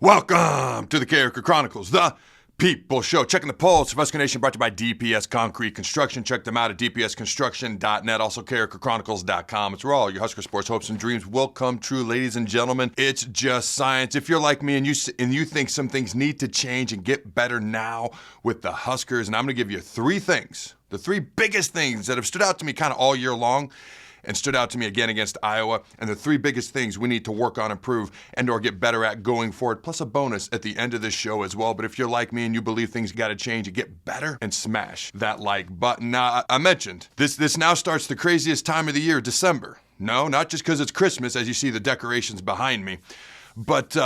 Welcome to the Carriker Chronicles, the People Show. Checking the polls. Husker Nation brought to you by DPS Concrete Construction. Check them out at dpsconstruction.net. Also, carrikerchronicles.com. It's where all your Husker sports hopes and dreams will come true, ladies and gentlemen. It's just science. If you're like me and you think some things need to change and get better now with the Huskers, and I'm going to give you three things, the three biggest things that have stood out to me kind of all year long, and stood out to me again against Iowa, and the three biggest things we need to work on, improve, and or get better at going forward, plus a bonus at the end of this show as well. But if you're like me and you believe things got to change and get better, and smash that like button. Now, I mentioned, this now starts the craziest time of the year, December. No, not just because it's Christmas, as you see the decorations behind me, but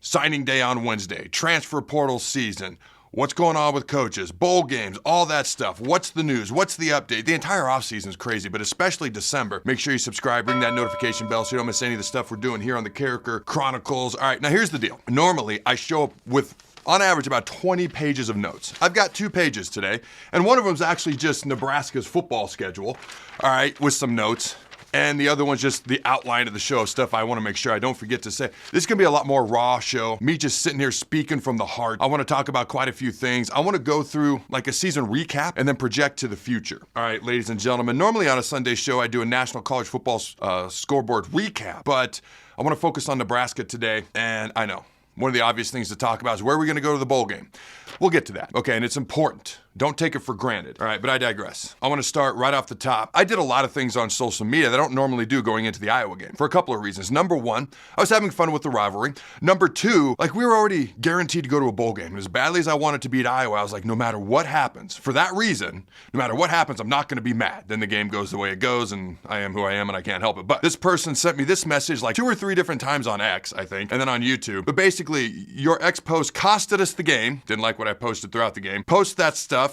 signing day on Wednesday, transfer portal season, what's going on with coaches, bowl games, all that stuff. What's the news? What's the update? The entire offseason is crazy, but especially December. Make sure you subscribe, ring that notification bell so you don't miss any of the stuff we're doing here on the Carriker Chronicles. All right, now here's the deal. Normally, I show up with, on average, about 20 pages of notes. I've got 2 pages today, and one of them is actually just Nebraska's football schedule, all right, with some notes. And the other one's just the outline of the show, stuff I want to make sure I don't forget to say. This is going to be a lot more raw show, me just sitting here speaking from the heart. I want to talk about quite a few things. I want to go through like a season recap and then project to the future. All right, ladies and gentlemen, normally on a Sunday show, I do a National College Football scoreboard recap, but I want to focus on Nebraska today, and I know one of the obvious things to talk about is where are we going to go to the bowl game? We'll get to that. Okay, and it's important. Don't take it for granted. All right, but I digress. I want to start right off the top. I did a lot of things on social media that I don't normally do going into the Iowa game for a couple of reasons. Number one, I was having fun with the rivalry. Number two, like we were already guaranteed to go to a bowl game. As badly as I wanted to beat Iowa, I was like, no matter what happens, for that reason, no matter what happens, I'm not going to be mad. Then the game goes the way it goes, and I am who I am, and I can't help it. But this person sent me this message like 2 or 3 different times on X, I think, and then on YouTube. But basically, your X post costed us the game. Didn't like what I posted throughout the game. Post that stuff.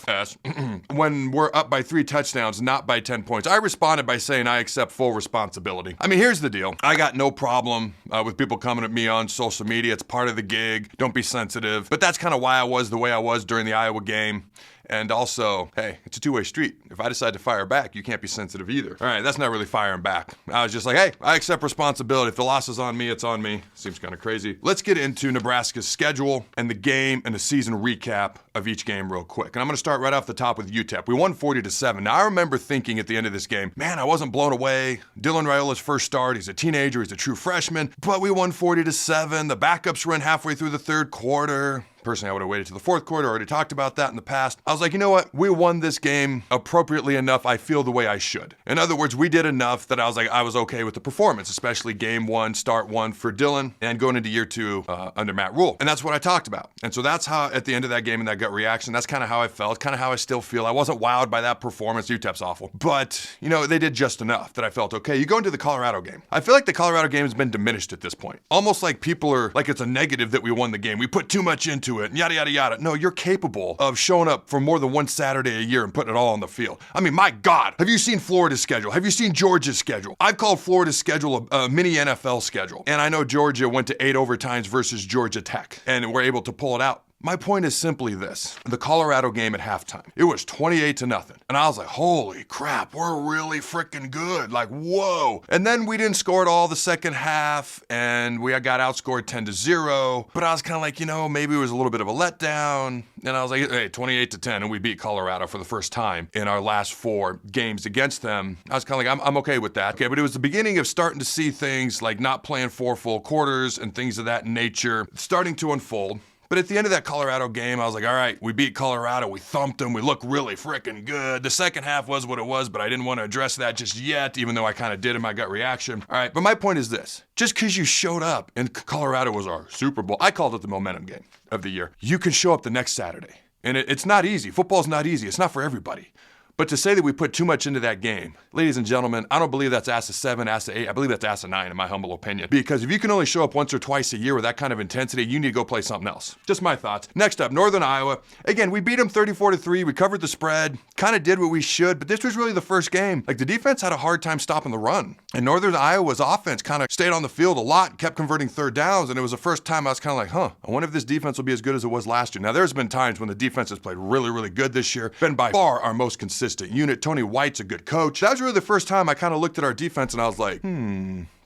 When we're up by 3 touchdowns, not by 10 points. I responded by saying I accept full responsibility. I mean, here's the deal. I got no problem with people coming at me on social media. It's part of the gig. Don't be sensitive. But that's kind of why I was the way I was during the Iowa game. And also, hey, it's a two-way street. If I decide to fire back, you can't be sensitive either. All right, that's not really firing back. I was just like, hey, I accept responsibility. If the loss is on me, it's on me. Seems kind of crazy. Let's get into Nebraska's schedule and the game and the season recap of each game real quick. And I'm going to start right off the top with UTEP. We won 40-7. Now, I remember thinking at the end of this game, man, I wasn't blown away. Dylan Raiola's first start. He's a teenager. He's a true freshman. But we won 40-7. The backups ran halfway through the third quarter. Personally, I would have waited to the fourth quarter. Already talked about that in the past. I was like, you know what? We won this game appropriately enough. I feel the way I should. In other words, we did enough that I was like, I was okay with the performance, especially game 1, start 1 for Dylan, and going into year 2 under Matt RHULE. And that's what I talked about. And so that's how, at the end of that game and that gut reaction, that's kind of how I felt, kind of how I still feel. I wasn't wowed by that performance. UTEP's awful. But, you know, they did just enough that I felt okay. You go into the Colorado game. I feel like the Colorado game has been diminished at this point. Almost like people are, like it's a negative that we won the game. We put too much into it, and yada, yada, yada. No, you're capable of showing up for more than one Saturday a year and putting it all on the field. I mean, my God, have you seen Florida's schedule? Have you seen Georgia's schedule? I've called Florida's schedule a mini NFL schedule. And I know Georgia went to 8 overtimes versus Georgia Tech, and were able to pull it out. My point is simply this. The Colorado game at halftime, it was 28-0. And I was like, holy crap, we're really freaking good. Like, whoa. And then we didn't score at all the second half, and we got outscored 10-0. But I was kind of like, you know, maybe it was a little bit of a letdown. And I was like, hey, 28-10, and we beat Colorado for the first time in our last 4 games against them. I was kind of like, I'm okay with that. Okay, but it was the beginning of starting to see things like not playing 4 full quarters and things of that nature starting to unfold. But at the end of that Colorado game, I was like, all right, we beat Colorado. We thumped them. We look really freaking good. The second half was what it was, but I didn't want to address that just yet, even though I kind of did in my gut reaction. All right, but my point is this. Just because you showed up and Colorado was our Super Bowl, I called it the momentum game of the year. You can show up the next Saturday. And it's not easy. Football's not easy. It's not for everybody. But to say that we put too much into that game, ladies and gentlemen, I don't believe that's ass of 7, ass of 8. I believe that's ass of 9 in my humble opinion. Because if you can only show up once or twice a year with that kind of intensity, you need to go play something else. Just my thoughts. Next up, Northern Iowa. Again, we beat them 34-3. We covered the spread, kind of did what we should, but this was really the first game. Like the defense had a hard time stopping the run. And Northern Iowa's offense kind of stayed on the field a lot, kept converting third downs, and it was the first time I was kind of like, I wonder if this defense will be as good as it was last year. Now, there's been times when the defense has played really, really good this year. Been by far our most consistent unit. Tony White's a good coach. That was really the first time I kind of looked at our defense and I was like,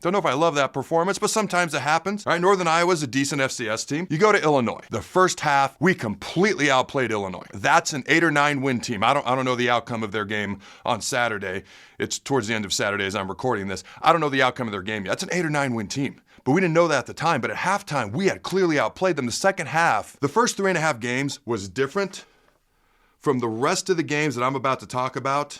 Don't know if I love that performance, but sometimes it happens. All right, Northern Iowa's a decent FCS team. You go to Illinois. The first half, we completely outplayed Illinois. That's an 8 or 9 win team. I don't know the outcome of their game on Saturday. It's towards the end of Saturday as I'm recording this. I don't know the outcome of their game yet. That's an 8 or 9 win team. But we didn't know that at the time. But at halftime, we had clearly outplayed them. The second half, the first 3.5 games was different from the rest of the games that I'm about to talk about,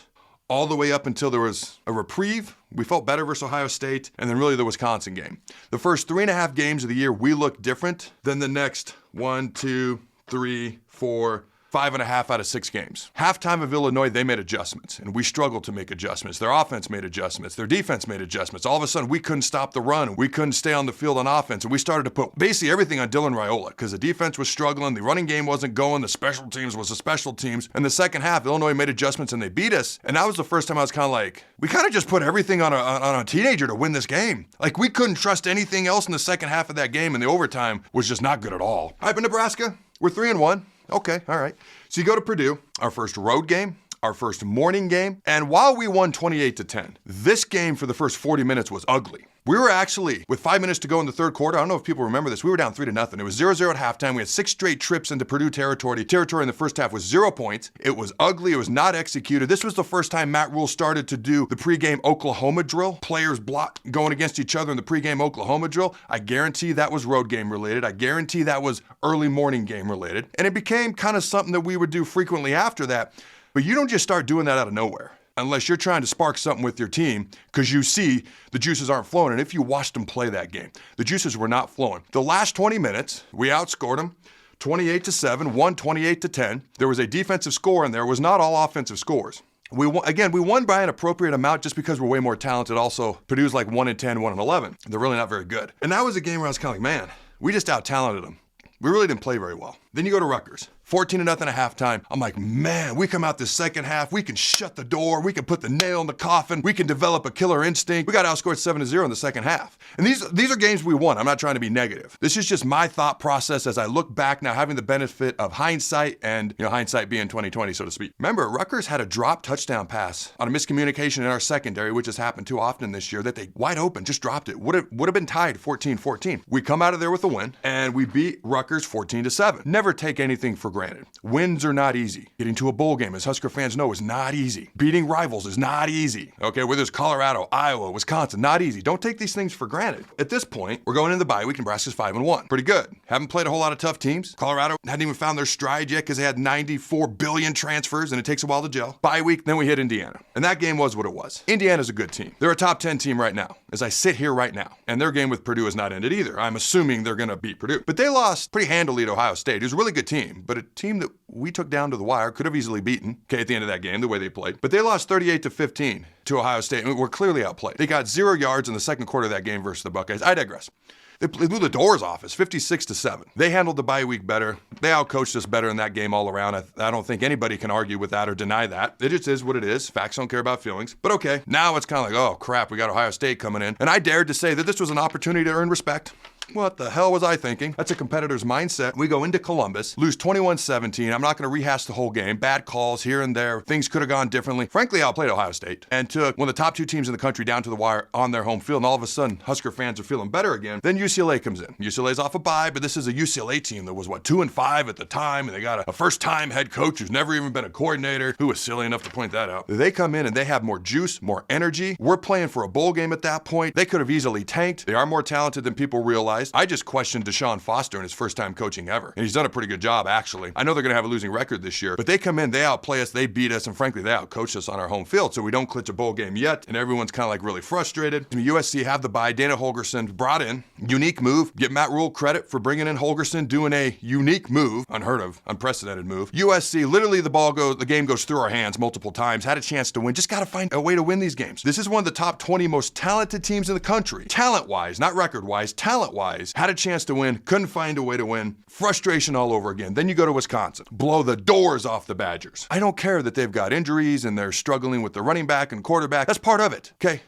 all the way up until there was a reprieve. We felt better versus Ohio State, and then really the Wisconsin game. The first 3.5 games of the year, we looked different than the next 1, 2, 3, 4, 5.5 out of 6 games. Halftime of Illinois, they made adjustments, and we struggled to make adjustments. Their offense made adjustments. Their defense made adjustments. All of a sudden, we couldn't stop the run. We couldn't stay on the field on offense, and we started to put basically everything on Dylan Raiola because the defense was struggling, the running game wasn't going, the special teams was the special teams. And the second half, Illinois made adjustments, and they beat us. And that was the first time I was kind of like, we kind of just put everything on a teenager to win this game. Like, we couldn't trust anything else in the second half of that game, and the overtime was just not good at all. All right, but Nebraska, we're 3-1. Okay, all right. So you go to Purdue, our first road game, our first morning game, and while we won 28-10, this game for the first 40 minutes was ugly. We were actually, with 5 minutes to go in the third quarter, I don't know if people remember this, we were down 3-0. It was 0-0 at halftime. We had 6 straight trips into Purdue territory. Territory in the first half was 0 points. It was ugly. It was not executed. This was the first time Matt RHULE started to do the pregame Oklahoma drill. Players block going against each other in the pregame Oklahoma drill. I guarantee that was road game related. I guarantee that was early morning game related. And it became kind of something that we would do frequently after that. But you don't just start doing that out of nowhere, unless you're trying to spark something with your team because you see the juices aren't flowing. And if you watched them play that game, the juices were not flowing. The last 20 minutes, we outscored them 28-7, won 28-10. There was a defensive score in there. It was not all offensive scores. We won by an appropriate amount just because we're way more talented. Also, Purdue's like 1-10, 1-11. They're really not very good. And that was a game where I was kind of like, man, we just out-talented them. We really didn't play very well. Then you go to Rutgers. 14-0 at halftime. I'm like, man, we come out this second half. We can shut the door. We can put the nail in the coffin. We can develop a killer instinct. We got outscored 7-0 in the second half. And these are games we won. I'm not trying to be negative. This is just my thought process as I look back now, having the benefit of hindsight and, hindsight being 2020, so to speak. Remember, Rutgers had a drop touchdown pass on a miscommunication in our secondary, which has happened too often this year, that they wide open just dropped it. Would have been tied 14-14. We come out of there with a win, and we beat Rutgers 14-7. Never take anything for granted. Wins are not easy. Getting to a bowl game, as Husker fans know, is not easy. Beating rivals is not easy. Okay, whether it's Colorado, Iowa, Wisconsin, not easy. Don't take these things for granted. At this point, we're going into the bye week. Nebraska's 5-1. Pretty good. Haven't played a whole lot of tough teams. Colorado hadn't even found their stride yet because they had 94 billion transfers, and it takes a while to gel. Bye week, then we hit Indiana. And that game was what it was. Indiana's a good team. They're a top 10 team right now, as I sit here right now. And their game with Purdue has not ended either. I'm assuming they're going to beat Purdue. But they lost pretty handily to Ohio State. It was a really good team, but a team that we took down to the wire, could have easily beaten, at the end of that game, the way they played. But they lost 38-15 to Ohio State, and were clearly outplayed. They got 0 yards in the second quarter of that game versus the Buckeyes. I digress. They blew the doors off us, 56-7. They handled the bye week better. They outcoached us better in that game all around. I don't think anybody can argue with that or deny that. It just is what it is. Facts don't care about feelings. But okay, now it's kind of like, oh crap, we got Ohio State coming in. And I dared to say that this was an opportunity to earn respect. What the hell was I thinking? That's a competitor's mindset. We go into Columbus, lose 21-17. I'm not going to rehash the whole game. Bad calls here and there. Things could have gone differently. Frankly, I outplayed Ohio State and took one of the top 2 teams in the country down to the wire on their home field. And all of a sudden, Husker fans are feeling better again. Then UCLA comes in. UCLA's off a bye, but this is a UCLA team that was, 2-5 at the time. And they got a first-time head coach who's never even been a coordinator. Who was silly enough to point that out? They come in and they have more juice, more energy. We're playing for a bowl game at that point. They could have easily tanked. They are more talented than people realized. I just questioned Deshaun Foster in his first time coaching ever. And he's done a pretty good job, actually. I know they're going to have a losing record this year, but they come in, they outplay us, they beat us, and frankly, they outcoached us on our home field. So we don't clinch a bowl game yet, and everyone's kind of like really frustrated. USC have the bye. Dana Holgorsen brought in. Unique move. Give Matt RHULE credit for bringing in Holgorsen, doing a unique move. Unheard of, unprecedented move. USC, literally the game goes through our hands multiple times. Had a chance to win. Just got to find a way to win these games. This is one of the top 20 most talented teams in the country. Talent-wise, not record-wise, talent-wise. Had a chance to win, couldn't find a way to win. Frustration all over again. Then you go to Wisconsin, blow the doors off the Badgers. I don't care that they've got injuries and they're struggling with the running back and quarterback. That's part of it, okay?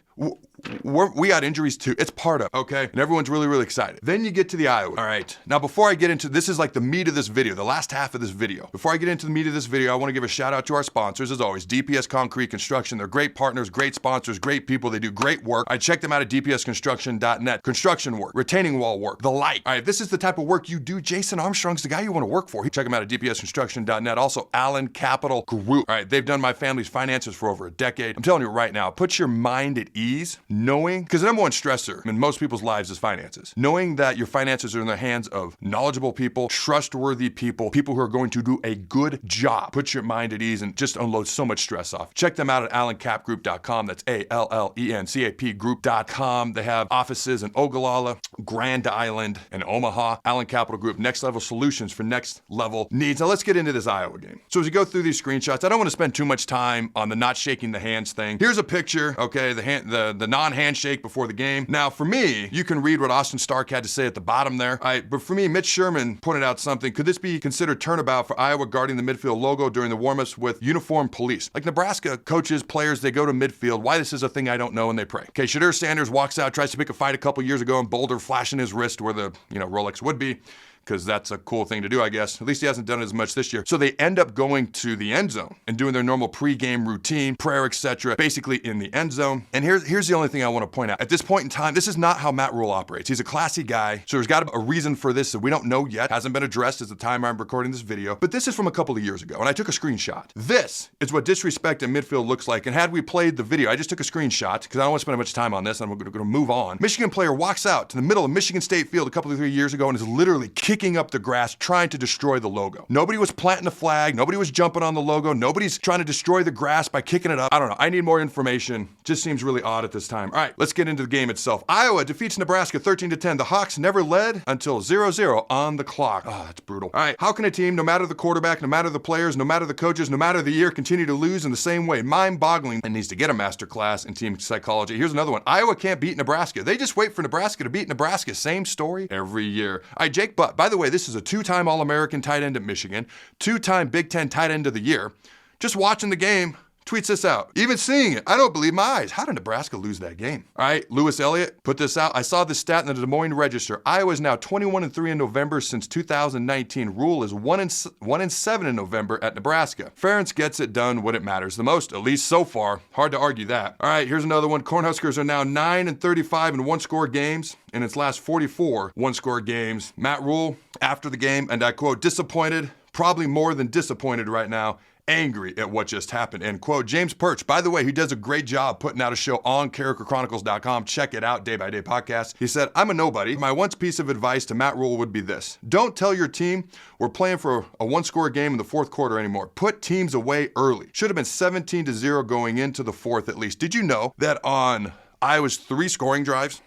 we got injuries too. It's part of, okay? And everyone's really, really excited. Then you get to the Iowa. All right. Now, before I get into, this is like the meat of this video, the last half of this video. Before I get into the meat of this video, I want to give a shout out to our sponsors, as always, DPS Concrete Construction. They're great partners, great sponsors, great people. They do great work. I check them out at dpsconstruction.net. Construction work, retaining wall work, the like. All right, if this is the type of work you do, Jason Armstrong's the guy you want to work for. Check them out at dpsconstruction.net. Also, Allen Capital Group. All right, they've done my family's finances for over a decade. I'm telling you right now, put your mind at ease, knowing, because the number one stressor in most people's lives is finances. Knowing that your finances are in the hands of knowledgeable people, trustworthy people, people who are going to do a good job. Put your mind at ease and just unload so much stress off. Check them out at allencapgroup.com. That's ALLENCAP group.com. They have offices in Ogallala, Grand Island, and Omaha. Allen Capital Group, next level solutions for next level needs. Now let's get into this Iowa game. So as you go through these screenshots, I don't want to spend too much time on the not shaking the hands thing. Here's a picture, okay, the non-handshake before the game. Now for me, you can read what Austin Stark had to say at the bottom there. All right, but for me, Mitch Sherman pointed out something. Could this be considered turnabout for Iowa guarding the midfield logo during the warmups with uniformed police? Like Nebraska coaches, players, they go to midfield. Why this is a thing I don't know, and they pray. Okay, Shadur Sanders walks out, tries to pick a fight a couple years ago in Boulder, flashing his wrist where the Rolex would be, because that's a cool thing to do, I guess. At least he hasn't done it as much this year. So they end up going to the end zone and doing their normal pre-game routine, prayer, etc., basically in the end zone. And here's the only thing I want to point out. At this point in time, this is not how Matt RHULE operates. He's a classy guy, so there's got to be a reason for this that we don't know yet. Hasn't been addressed at the time I'm recording this video. But this is from a couple of years ago, and I took a screenshot. This is what disrespect in midfield looks like. And had we played the video, I just took a screenshot because I don't want to spend much time on this, and I'm going to move on. Michigan player walks out to the middle of Michigan State Field a couple of 3 years ago and is literally kicking up the grass, trying to destroy the logo. Nobody was planting a flag. Nobody was jumping on the logo. Nobody's trying to destroy the grass by kicking it up. I don't know. I need more information. Just seems really odd at this time. All right, let's get into the game itself. Iowa defeats Nebraska 13-10. The Hawks never led until 0-0 on the clock. Oh, that's brutal. All right, how can a team, no matter the quarterback, no matter the players, no matter the coaches, no matter the year, continue to lose in the same way? Mind-boggling, and needs to get a master class in team psychology. Here's another one. Iowa can't beat Nebraska. They just wait for Nebraska to beat Nebraska. Same story every year. All right, Jake Butt. By the way, this is a two-time All-American tight end at Michigan, two-time Big Ten tight end of the year. Just watching the game, tweets this out. Even seeing it, I don't believe my eyes. How did Nebraska lose that game? All right, Lewis Elliott put this out. I saw this stat in the Des Moines Register. Iowa is now 21-3 in November since 2019. RHULE is 1-7 in November at Nebraska. Ferentz gets it done when it matters the most, at least so far. Hard to argue that. All right, here's another one. Cornhuskers are now 9-35 in one-score games in its last 44 one-score games. Matt RHULE after the game, and I quote, disappointed, probably more than disappointed right now, angry at what just happened, end quote. James Perch, by the way, he does a great job putting out a show on CarrikerChronicles.com. Check it out, day-by-day podcast. He said, I'm a nobody. My one piece of advice to Matt RHULE would be this. Don't tell your team we're playing for a one-score game in the fourth quarter anymore. Put teams away early. Should have been 17-0 going into the fourth at least. Did you know that on Iowa's 3 scoring drives,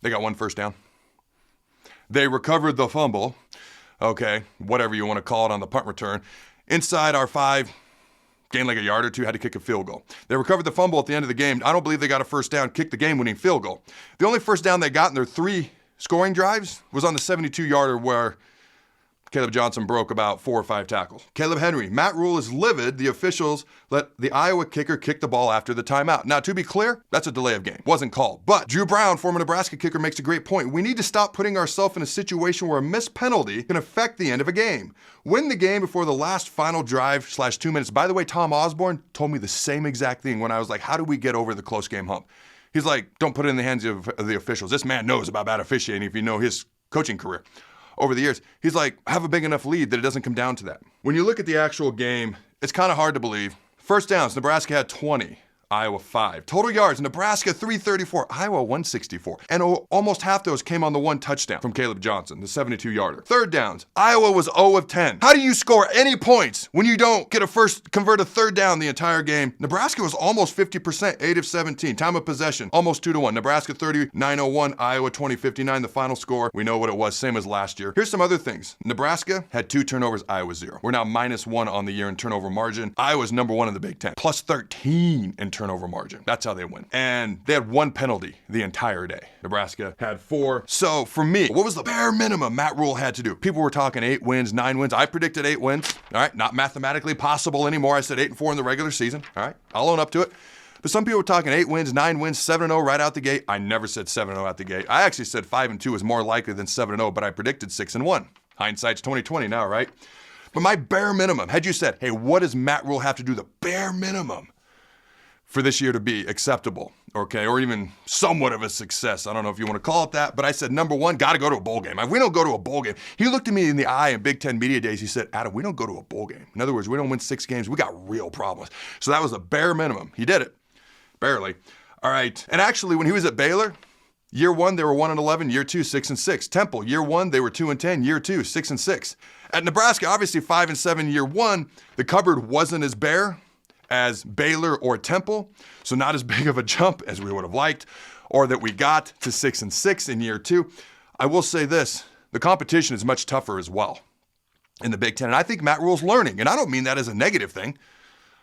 they got 1 first down? They recovered the fumble, okay, whatever you want to call it, on the punt return. Inside our 5, gained like a yard or 2, had to kick a field goal. They recovered the fumble at the end of the game. I don't believe they got a first down, kicked the game-winning field goal. The only first down they got in their 3 scoring drives was on the 72-yarder where Caleb Johnson broke about 4 or 5 tackles. Caleb Henry, Matt RHULE is livid. The officials let the Iowa kicker kick the ball after the timeout. Now, to be clear, that's a delay of game. Wasn't called. But Drew Brown, former Nebraska kicker, makes a great point. We need to stop putting ourselves in a situation where a missed penalty can affect the end of a game. Win the game before the last final drive / 2 minutes. By the way, Tom Osborne told me the same exact thing when I was like, how do we get over the close game hump? He's like, don't put it in the hands of the officials. This man knows about bad officiating if you know his coaching career over the years. He's like, have a big enough lead that it doesn't come down to that. When you look at the actual game, it's kind of hard to believe. First downs, Nebraska had 20. Iowa 5. Total yards, Nebraska 334, Iowa 164. And almost half those came on the 1 touchdown from Caleb Johnson, the 72-yarder. Third downs, Iowa was 0 of 10. How do you score any points when you don't convert a third down the entire game? Nebraska was almost 50%, 8 of 17. Time of possession, almost 2-1. Nebraska 30, 901, Iowa 20-59. The final score, we know what it was, same as last year. Here's some other things. Nebraska had 2 turnovers, Iowa 0. We're now -1 on the year in turnover margin. Iowa's number 1 in the Big Ten, plus 13 in turnover margin. That's how they win. And they had 1 penalty the entire day. Nebraska had 4. So for me, what was the bare minimum Matt RHULE had to do? People were talking 8 wins, 9 wins. I predicted 8 wins. All right, not mathematically possible anymore. I said 8-4 in the regular season. All right, I'll own up to it. But some people were talking 8 wins, 9 wins, 7-0 right out the gate. I never said 7-0 out the gate. I actually said 5-2 is more likely than 7-0, but I predicted 6-1. Hindsight's 20/20 now, right? But my bare minimum, had you said, hey, what does Matt Rhule have to do, the bare minimum for this year to be acceptable, okay, or even somewhat of a success? I don't know if you want to call it that, but I said, number one, got to go to a bowl game. If we don't go to a bowl game, he looked at me in the eye in Big Ten Media Days. He said, Adam, we don't go to a bowl game. In other words, we don't win 6 games. We got real problems. So that was the bare minimum. He did it. Barely. All right. And actually, when he was at Baylor, year 1, they were 1-11. Year 2, 6-6. Temple, year 1, they were 2-10. Year 2, 6-6. At Nebraska, obviously 5-7 year 1, the cupboard wasn't as bare as Baylor or Temple, so not as big of a jump as we would have liked, or that we got to 6-6 in year 2. I will say this, the competition is much tougher as well in the Big Ten, and I think Matt Rhule's learning, and I don't mean that as a negative thing.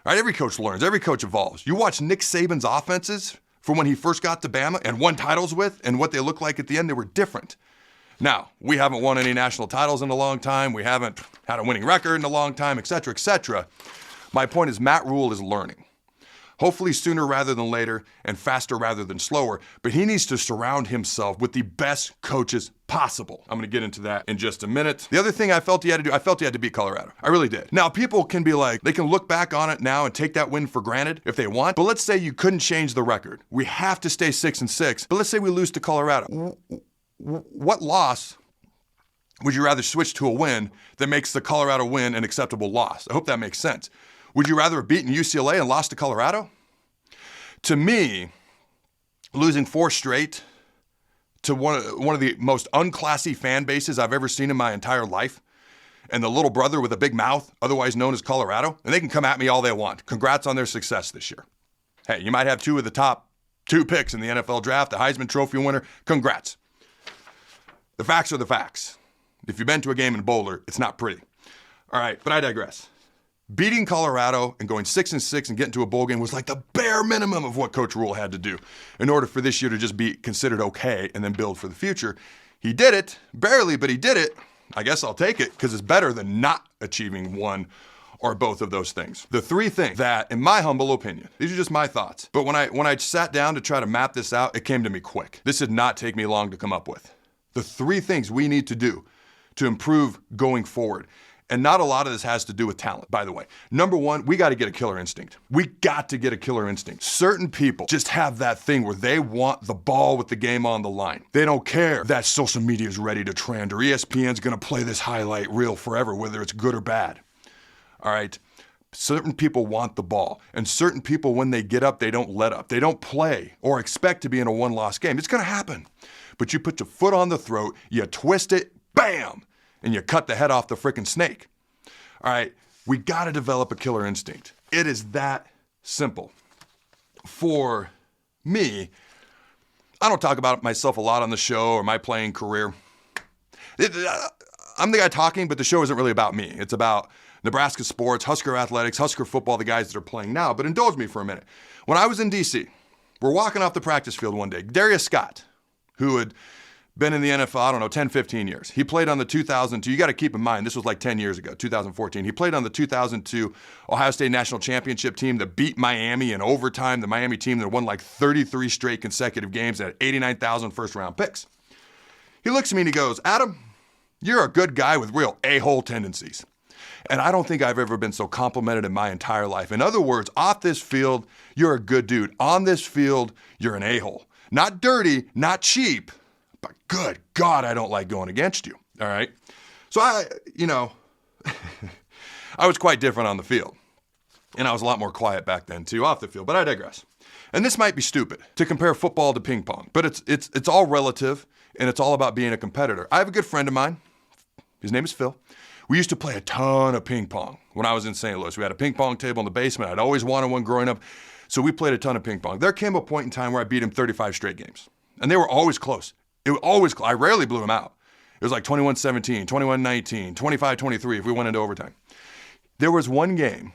All right, every coach learns, every coach evolves. You watch Nick Saban's offenses from when he first got to Bama and won titles with, and what they look like at the end, they were different. Now, we haven't won any national titles in a long time, we haven't had a winning record in a long time, et cetera, et cetera. My point is Matt Rhule is learning. Hopefully sooner rather than later and faster rather than slower, but he needs to surround himself with the best coaches possible. I'm going to get into that in just a minute. The other thing I felt he had to do, I felt he had to beat Colorado. I really did. Now, people can be like, they can look back on it now and take that win for granted if they want, but let's say you couldn't change the record. We have to stay 6-6, but let's say we lose to Colorado. What loss would you rather switch to a win that makes the Colorado win an acceptable loss? I hope that makes sense. Would you rather have beaten UCLA and lost to Colorado? To me, losing 4 straight to one of the most unclassy fan bases I've ever seen in my entire life, and the little brother with a big mouth, otherwise known as Colorado, and they can come at me all they want. Congrats on their success this year. Hey, you might have 2 of the top 2 picks in the NFL draft, the Heisman Trophy winner. Congrats. The facts are the facts. If you've been to a game in Boulder, it's not pretty. All right, but I digress. Beating Colorado and going 6-6 and getting to a bowl game was like the bare minimum of what Coach Rhule had to do in order for this year to just be considered okay and then build for the future. He did it, barely, but he did it. I guess I'll take it because it's better than not achieving one or both of those things. The 3 things that, in my humble opinion, these are just my thoughts, but when I sat down to try to map this out, it came to me quick. This did not take me long to come up with. The 3 things we need to do to improve going forward. And not a lot of this has to do with talent, by the way. Number 1, we got to get a killer instinct. We got to get a killer instinct. Certain people just have that thing where they want the ball with the game on the line. They don't care that social media is ready to trend or ESPN's going to play this highlight reel forever, whether it's good or bad. All right? Certain people want the ball. And certain people, when they get up, they don't let up. They don't play or expect to be in a one-loss game. It's going to happen. But you put your foot on the throat, you twist it, bam! And you cut the head off the freaking snake. All right, we got to develop a killer instinct. It is that simple. For me, I don't talk about myself a lot on the show or my playing career. I'm the guy talking, but the show isn't really about me. It's about Nebraska sports, Husker athletics, Husker football, the guys that are playing now. But indulge me for a minute. When I was in D.C., we're walking off the practice field one day. Darius Scott, who had been in the NFL, I don't know, 10, 15 years. He played on the 2002, you got to keep in mind, this was like 10 years ago, 2014. He played on the 2002 Ohio State National Championship team that beat Miami in overtime, the Miami team that won like 33 straight consecutive games at 89,000 first-round picks. He looks at me and he goes, Adam, you're a good guy with real a-hole tendencies. And I don't think I've ever been so complimented in my entire life. In other words, off this field, you're a good dude. On this field, you're an a-hole. Not dirty, not cheap, but good God, I don't like going against you, all right? So I was quite different on the field. And I was a lot more quiet back then too, off the field, but I digress. And this might be stupid to compare football to ping pong, but it's all relative and it's all about being a competitor. I have a good friend of mine. His name is Phil. We used to play a ton of ping pong when I was in St. Louis. We had a ping pong table in the basement. I'd always wanted one growing up. So we played a ton of ping pong. There came a point in time where I beat him 35 straight games. And they were always close. It was always close. I rarely blew him out. It was like 21-17, 21-19, 25-23 if we went into overtime. There was one game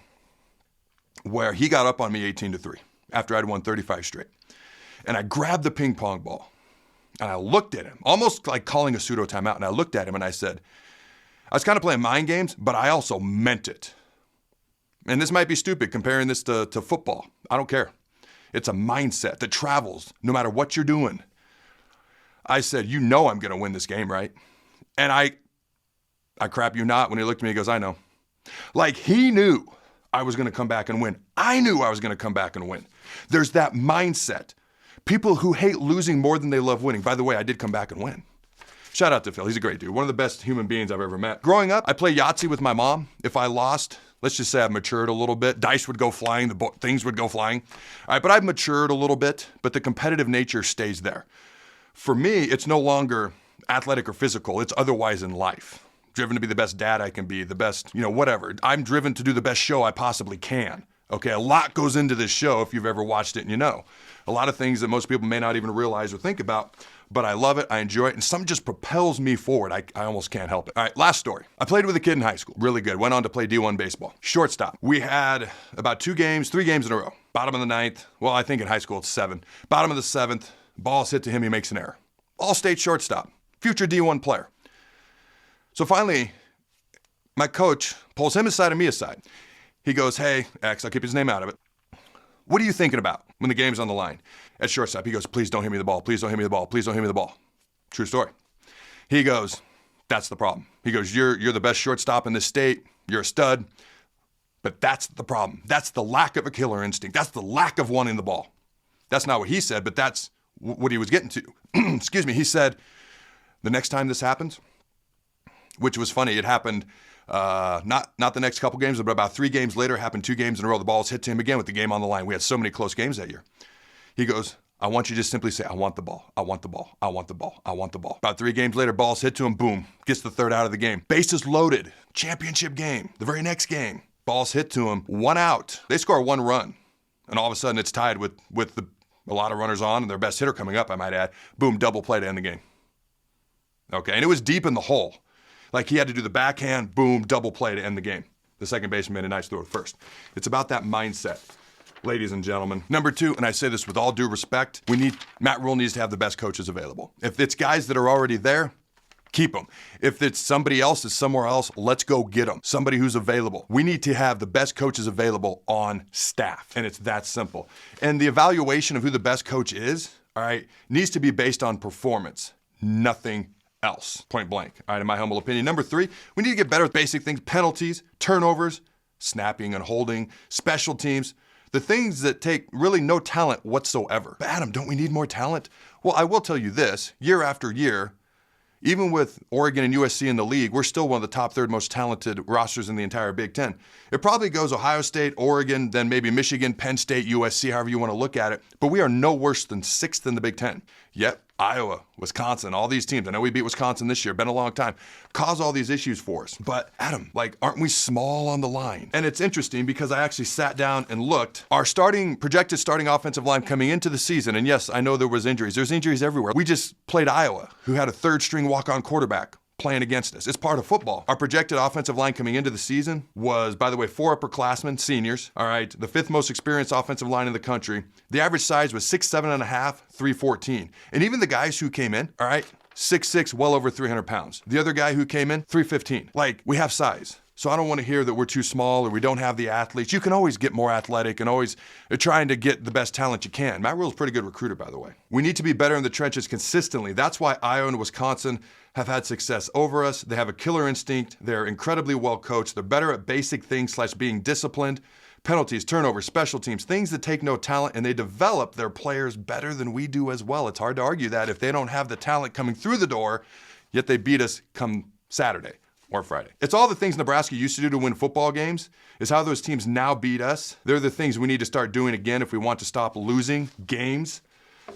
where he got up on me 18-3 after I'd won 35 straight. And I grabbed the ping pong ball and I looked at him, almost like calling a pseudo timeout. And I looked at him and I said, I was kind of playing mind games, but I also meant it. And this might be stupid comparing this to football. I don't care. It's a mindset that travels no matter what you're doing. I said, you know I'm going to win this game, right? And I crap you not, when he looked at me, he goes, I know. Like he knew I was going to come back and win. I knew I was going to come back and win. There's that mindset. People who hate losing more than they love winning. By the way, I did come back and win. Shout out to Phil. He's a great dude. One of the best human beings I've ever met. Growing up, I played Yahtzee with my mom. If I lost, let's just say I've matured a little bit. Dice would go flying. Things would go flying. All right, but I've matured a little bit, but the competitive nature stays there. For me, it's no longer athletic or physical. It's otherwise in life. Driven to be the best dad I can be, the best, whatever. I'm driven to do the best show I possibly can. Okay, a lot goes into this show if you've ever watched it and you know. A lot of things that most people may not even realize or think about, but I love it, I enjoy it, and some just propels me forward. I almost can't help it. All right, last story. I played with a kid in high school, really good. Went on to play D1 baseball. Shortstop. We had about 3 games in a row. Bottom of the 9th, well, I think in high school it's 7. Bottom of the 7th, ball's hit to him, he makes an error. All-state shortstop, future D1 player. So finally, my coach pulls him aside and me aside. He goes, hey, X, I'll keep his name out of it. What are you thinking about when the game's on the line? At shortstop, he goes, please don't hit me the ball. Please don't hit me the ball. Please don't hit me the ball. True story. He goes, that's the problem. He goes, you're the best shortstop in this state. You're a stud. But that's the problem. That's the lack of a killer instinct. That's the lack of wanting the ball. That's not what he said, but that's what he was getting to. Excuse me. He said, the next time this happens, which was funny, it happened not the next couple games, but about 3 games later, it happened 2 games in a row. The ball's hit to him again with the game on the line. We had so many close games that year. He goes, I want you to just simply say, I want the ball. I want the ball. I want the ball. I want the ball. About 3 games later, ball's hit to him. Boom. Gets the 3rd out of the game. Bases loaded. Championship game. The very next game. Ball's hit to him. 1 out. They score 1 run. And all of a sudden, it's tied with a lot of runners on and their best hitter coming up, I might add. Boom. Double play to end the game. Okay. And it was deep in the hole. Like he had to do the backhand, boom, double play to end the game. The second baseman made a nice throw to first. It's about that mindset, ladies and gentlemen. Number 2, and I say this with all due respect, Matt RHULE needs to have the best coaches available. If it's guys that are already there, keep them. If it's somebody else that's somewhere else, let's go get them. Somebody who's available. We need to have the best coaches available on staff, and it's that simple. And the evaluation of who the best coach is, all right, needs to be based on performance, nothing else, point blank. All right, in my humble opinion. Number 3, we need to get better with basic things, penalties, turnovers, snapping and holding, special teams, the things that take really no talent whatsoever. But Adam, don't we need more talent? Well, I will tell you this, year after year, even with Oregon and USC in the league, we're still one of the top 3rd most talented rosters in the entire Big Ten. It probably goes Ohio State, Oregon, then maybe Michigan, Penn State, USC, however you want to look at it. But we are no worse than 6th in the Big Ten. Yet, Iowa, Wisconsin, all these teams, I know we beat Wisconsin this year, been a long time, cause all these issues for us. But Adam, aren't we small on the line? And it's interesting because I actually sat down and looked. Our projected starting offensive line coming into the season, and yes, I know there was injuries. There's injuries everywhere. We just played Iowa, who had a 3rd-string walk-on quarterback playing against us. It's part of football. Our projected offensive line coming into the season was, by the way, 4 upperclassmen, seniors. All right, the 5th most experienced offensive line in the country. The average size was 6'7.5", 314. And even the guys who came in, all right, 6'6", well over 300 pounds. The other guy who came in, 315. We have size. So I don't want to hear that we're too small or we don't have the athletes. You can always get more athletic and always trying to get the best talent you can. Matt RHULE's a pretty good recruiter, by the way. We need to be better in the trenches consistently. That's why Iowa and Wisconsin have had success over us. They have a killer instinct. They're incredibly well coached. They're better at basic things / being disciplined. Penalties, turnovers, special teams, things that take no talent, and they develop their players better than we do as well. It's hard to argue that if they don't have the talent coming through the door, yet they beat us come Saturday or Friday. It's all the things Nebraska used to do to win football games, is how those teams now beat us. They're the things we need to start doing again if we want to stop losing games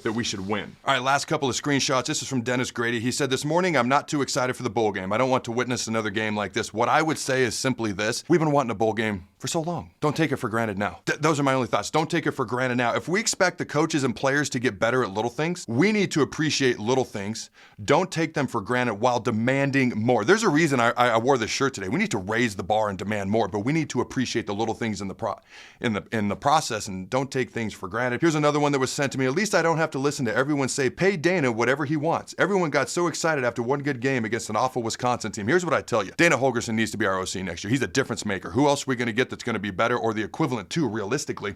that we should win. All right, last couple of screenshots. This is from Dennis Grady. He said, this morning, I'm not too excited for the bowl game. I don't want to witness another game like this. What I would say is simply this. We've been wanting a bowl game for so long. Don't take it for granted now. Those are my only thoughts. Don't take it for granted now. If we expect the coaches and players to get better at little things, we need to appreciate little things. Don't take them for granted while demanding more. There's a reason I wore this shirt today. We need to raise the bar and demand more, but we need to appreciate the little things in the process and don't take things for granted. Here's another one that was sent to me. At least I don't have to listen to everyone say, pay Dana whatever he wants. Everyone got so excited after one good game against an awful Wisconsin team. Here's what I tell you. Dana Holgorsen needs to be our OC next year. He's a difference maker. Who else are we going to get that's going to be better or the equivalent to realistically?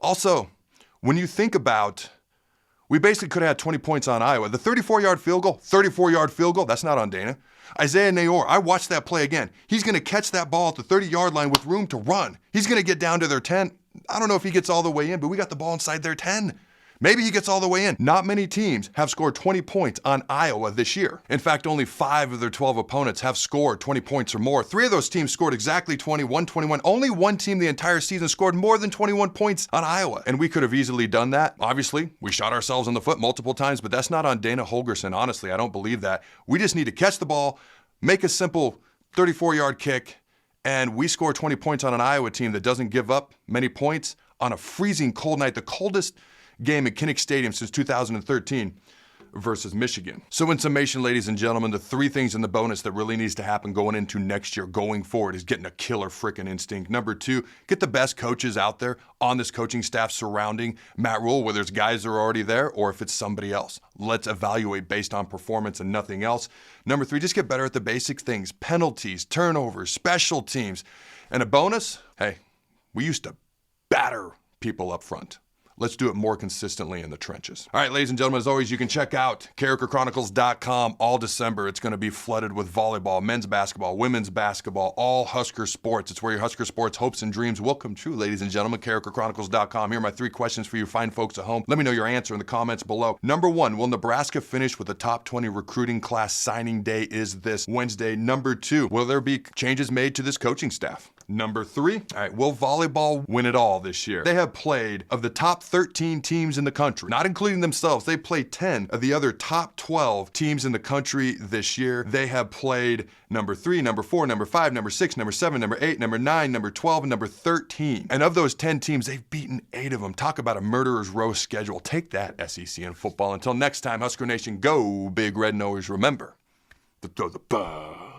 Also, when you think about, we basically could have had 20 points on Iowa. The 34-yard field goal, that's not on Dana. Isaiah Nayor, I watched that play again. He's going to catch that ball at the 30-yard line with room to run. He's going to get down to their 10. I don't know if he gets all the way in, but we got the ball inside their 10. Maybe he gets all the way in. Not many teams have scored 20 points on Iowa this year. In fact, only 5 of their 12 opponents have scored 20 points or more. 3 of those teams scored exactly 20, 21. Only one team the entire season scored more than 21 points on Iowa. And we could have easily done that. Obviously, we shot ourselves in the foot multiple times, but that's not on Dana Holgorsen. Honestly, I don't believe that. We just need to catch the ball, make a simple 34-yard kick, and we score 20 points on an Iowa team that doesn't give up many points on a freezing cold night, the coldest game at Kinnick Stadium since 2013 versus Michigan. So in summation, ladies and gentlemen, the 3 things in the bonus that really needs to happen going into next year, going forward, is getting a killer freaking instinct. Number 2, get the best coaches out there on this coaching staff surrounding Matt RHULE, whether it's guys that are already there or if it's somebody else. Let's evaluate based on performance and nothing else. Number 3, just get better at the basic things, penalties, turnovers, special teams. And a bonus, hey, we used to batter people up front. Let's do it more consistently in the trenches. All right, ladies and gentlemen, as always, you can check out CarrikerChronicles.com all December. It's going to be flooded with volleyball, men's basketball, women's basketball, all Husker sports. It's where your Husker sports hopes and dreams will come true, ladies and gentlemen. CarrikerChronicles.com. Here are my 3 questions for you fine folks at home. Let me know your answer in the comments below. Number 1, will Nebraska finish with a top 20 recruiting class? Signing day is this Wednesday. Number 2, will there be changes made to this coaching staff? Number 3, all right, will volleyball win it all this year? They have played, of the top 13 teams in the country, not including themselves, they played 10 of the other top 12 teams in the country this year. They have played number 3, number 4, number 5, number 6, number 7, number 8, number 9, number 12, and number 13. And of those 10 teams, they've beaten 8 of them. Talk about a murderer's row schedule. Take that, SEC in football. Until next time, Husker Nation, go Big Red, and always remember to throw the ball.